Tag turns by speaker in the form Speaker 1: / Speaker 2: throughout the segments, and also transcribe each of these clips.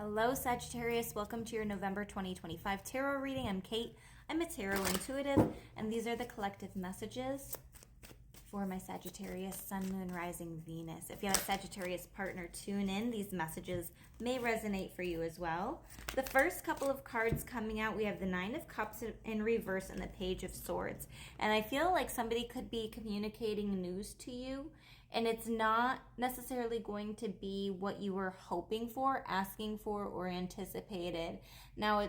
Speaker 1: Hello, Sagittarius. Welcome to your November 2025 tarot reading. I'm Kate. I'm a tarot intuitive, and these are the collective messages for my Sagittarius, Sun, Moon, Rising, Venus. If you have a Sagittarius partner, tune in. These messages may resonate for you as well. The first couple of cards coming out, we have the Nine of Cups in reverse and the Page of Swords. And I feel like somebody could be communicating news to you, and it's not necessarily going to be what you were hoping for, asking for, or anticipated. Now,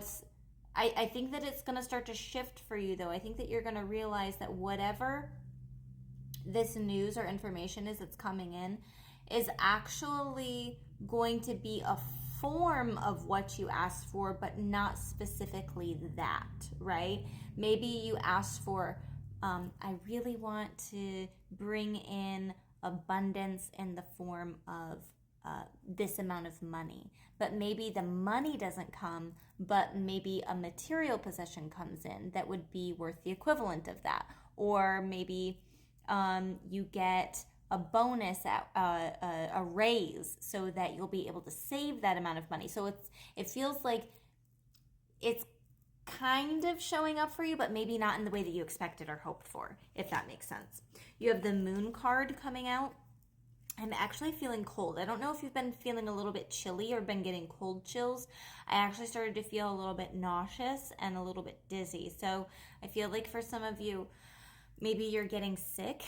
Speaker 1: I think that it's going to start to shift for you, though. I think that you're going to realize that whatever this news or information is that's coming in is actually going to be a form of what you asked for, but not specifically that, right? Maybe you asked for, I really want to bring in abundance in the form of this amount of money, but maybe the money doesn't come, but maybe a material possession comes in that would be worth the equivalent of that. Or maybe you get a bonus, a raise, so that you'll be able to save that amount of money. So it feels like it's kind of showing up for you, but maybe not in the way that you expected or hoped for, if that makes sense. You have the Moon card coming out. I'm actually feeling cold. I don't know if you've been feeling a little bit chilly or been getting cold chills. I actually started to feel a little bit nauseous and a little bit dizzy. So I feel like for some of you, maybe you're getting sick.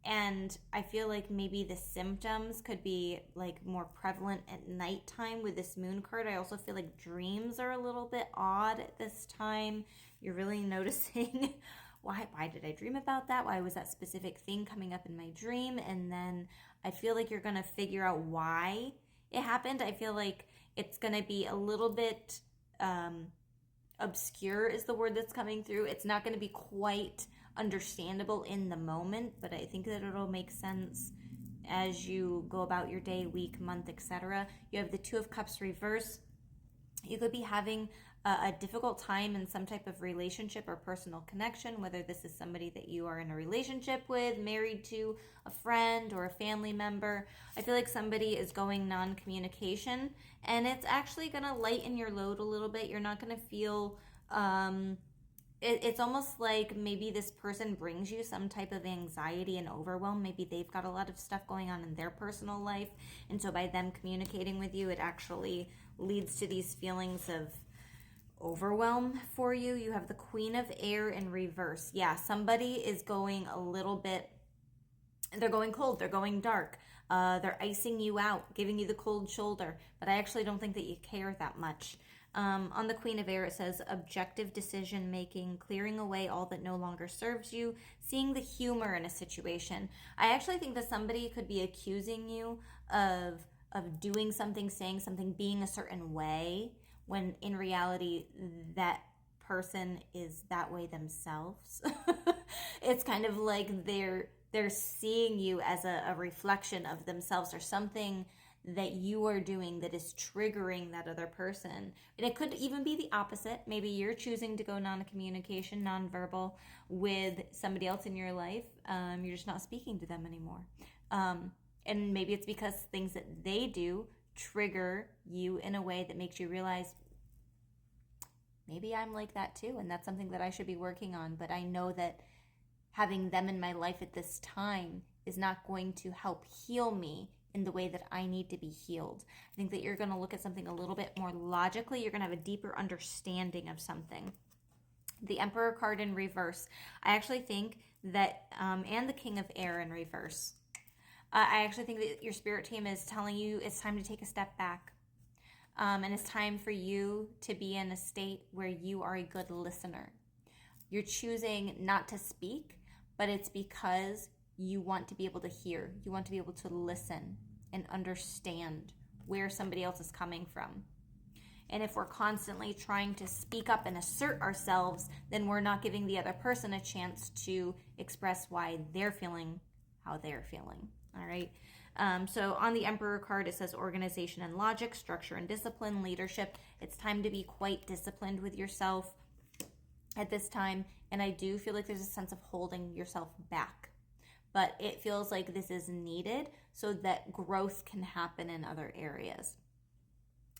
Speaker 1: And I feel like maybe the symptoms could be like more prevalent at nighttime with this Moon card. I also feel like dreams are a little bit odd at this time. You're really noticing why did I dream about that? Why was that specific thing coming up in my dream? And then I feel like you're going to figure out why it happened. I feel like it's going to be a little bit obscure is the word that's coming through. It's not going to be quite understandable in the moment, but I think that it'll make sense as you go about your day, week, month, etc. You have the Two of Cups reverse. You could be having a difficult time in some type of relationship or personal connection, whether this is somebody that you are in a relationship with, married to, a friend, or a family member. I feel like somebody is going non-communication, and it's actually going to lighten your load a little bit. You're not going to feel it's almost like maybe this person brings you some type of anxiety and overwhelm. Maybe they've got a lot of stuff going on in their personal life, and so by them communicating with you, it actually leads to these feelings of overwhelm for you. You have the Queen of Air in reverse. Yeah, somebody is going a little bit, they're going cold, they're going dark, they're icing you out, giving you the cold shoulder, but I actually don't think that you care that much. On the Queen of Air, it says objective decision making, clearing away all that no longer serves you, seeing the humor in a situation. I actually think that somebody could be accusing you of doing something, saying something, being a certain way, when in reality that person is that way themselves. It's kind of like they're seeing you as a reflection of themselves, or something that you are doing that is triggering that other person. And it could even be the opposite. Maybe you're choosing to go non-communication, non-verbal with somebody else in your life. You're just not speaking to them anymore. And maybe it's because things that they do trigger you in a way that makes you realize, maybe I'm like that too, and that's something that I should be working on. But I know that having them in my life at this time is not going to help heal me in the way that I need to be healed. I think that you're going to look at something a little bit more logically. You're going to have a deeper understanding of something. The Emperor card in reverse. I actually think that, and the King of Air in reverse. I actually think that your spirit team is telling you it's time to take a step back. And it's time for you to be in a state where you are a good listener. You're choosing not to speak, but it's because you want to be able to hear. You want to be able to listen and understand where somebody else is coming from. And if we're constantly trying to speak up and assert ourselves, then we're not giving the other person a chance to express why they're feeling how they're feeling. All right. So on the Emperor card, it says organization and logic, structure and discipline, leadership. It's time to be quite disciplined with yourself at this time. And I do feel like there's a sense of holding yourself back. But it feels like this is needed so that growth can happen in other areas.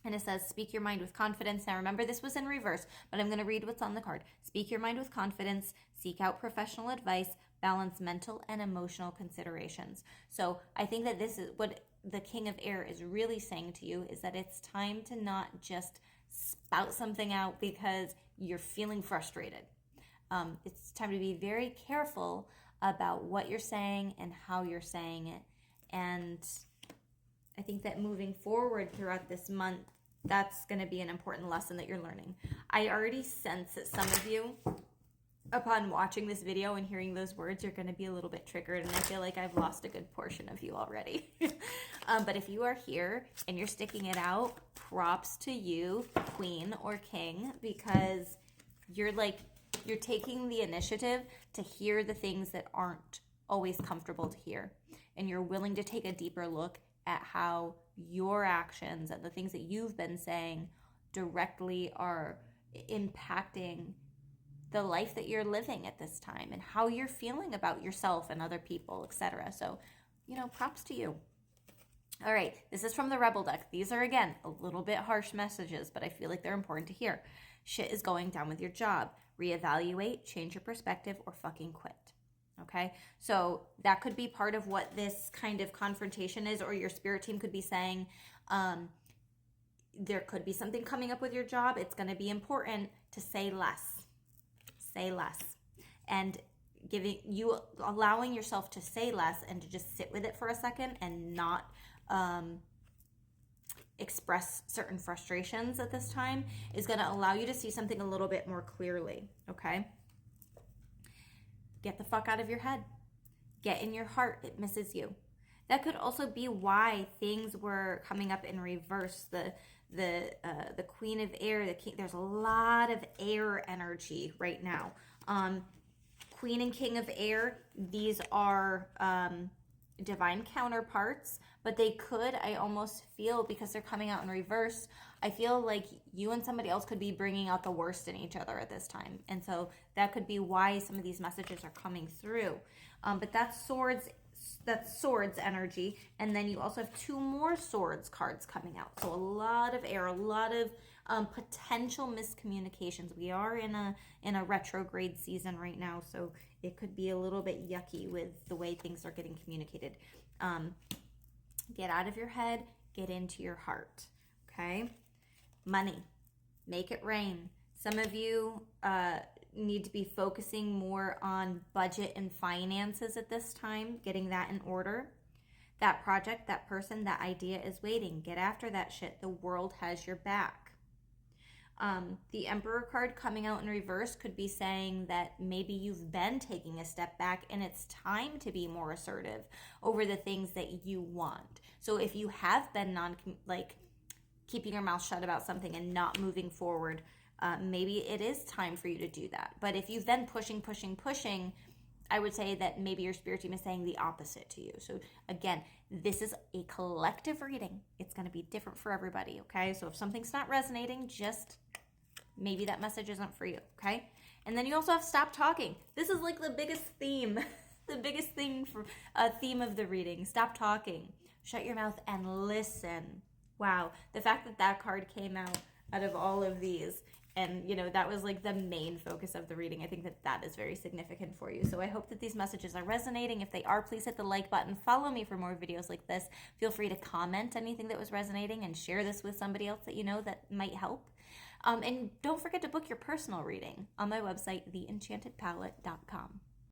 Speaker 1: And it says, speak your mind with confidence. Now, remember, this was in reverse, but I'm going to read what's on the card. Speak your mind with confidence, seek out professional advice, balance mental and emotional considerations. So I think that this is what the King of Air is really saying to you, is that it's time to not just spout something out because you're feeling frustrated. It's time to be very careful about what you're saying and how you're saying it. And I think that moving forward throughout this month, that's going to be an important lesson that you're learning. I already sense that some of you, upon watching this video and hearing those words, you're going to be a little bit triggered, and I feel like I've lost a good portion of you already. But if you are here and you're sticking it out, props to you, queen or king, because you're taking the initiative to hear the things that aren't always comfortable to hear, and you're willing to take a deeper look at how your actions and the things that you've been saying directly are impacting the life that you're living at this time and how you're feeling about yourself and other people, etc. So, props to you. All right, this is from the Rebel deck. These are, again, a little bit harsh messages, but I feel like they're important to hear. Shit is going down with your job. Reevaluate, change your perspective, or fucking quit. Okay, so that could be part of what this kind of confrontation is, or your spirit team could be saying, there could be something coming up with your job. It's going to be important to say less. Say less. And allowing yourself to say less and to just sit with it for a second and not express certain frustrations at this time is going to allow you to see something a little bit more clearly. Okay. Get the fuck out of your head. Get in your heart. It misses you. That could also be why things were coming up in reverse. The Queen of Air, the King. There's a lot of air energy right now. Queen and King of Air. These are divine counterparts, but they could. I almost feel, because they're coming out in reverse, I feel like you and somebody else could be bringing out the worst in each other at this time. And so that could be why some of these messages are coming through. But that's swords energy. And then you also have two more swords cards coming out. So a lot of air, a lot of potential miscommunications. We are in a retrograde season right now, so it could be a little bit yucky with the way things are getting communicated. Get out of your head, get into your heart. Okay? Money. Make it rain. Some of you need to be focusing more on budget and finances at this time, getting that in order. That project, that person, that idea is waiting. Get after that shit. The world has your back. The Emperor card coming out in reverse could be saying that maybe you've been taking a step back and it's time to be more assertive over the things that you want. So if you have been keeping your mouth shut about something and not moving forward, maybe it is time for you to do that. But if you've been pushing, I would say that maybe your spirit team is saying the opposite to you. So again, this is a collective reading. It's going to be different for everybody, okay? So if something's not resonating, just maybe that message isn't for you, okay? And then you also have stop talking. This is like the biggest theme, the biggest thing for theme of the reading. Stop talking. Shut your mouth and listen. Wow, the fact that that card came out of all of these, and that was like the main focus of the reading. I think that is very significant for you. So I hope that these messages are resonating. If they are, please hit the like button. Follow me for more videos like this. Feel free to comment anything that was resonating and share this with somebody else that you know that might help. And don't forget to book your personal reading on my website, theenchantedpalette.com.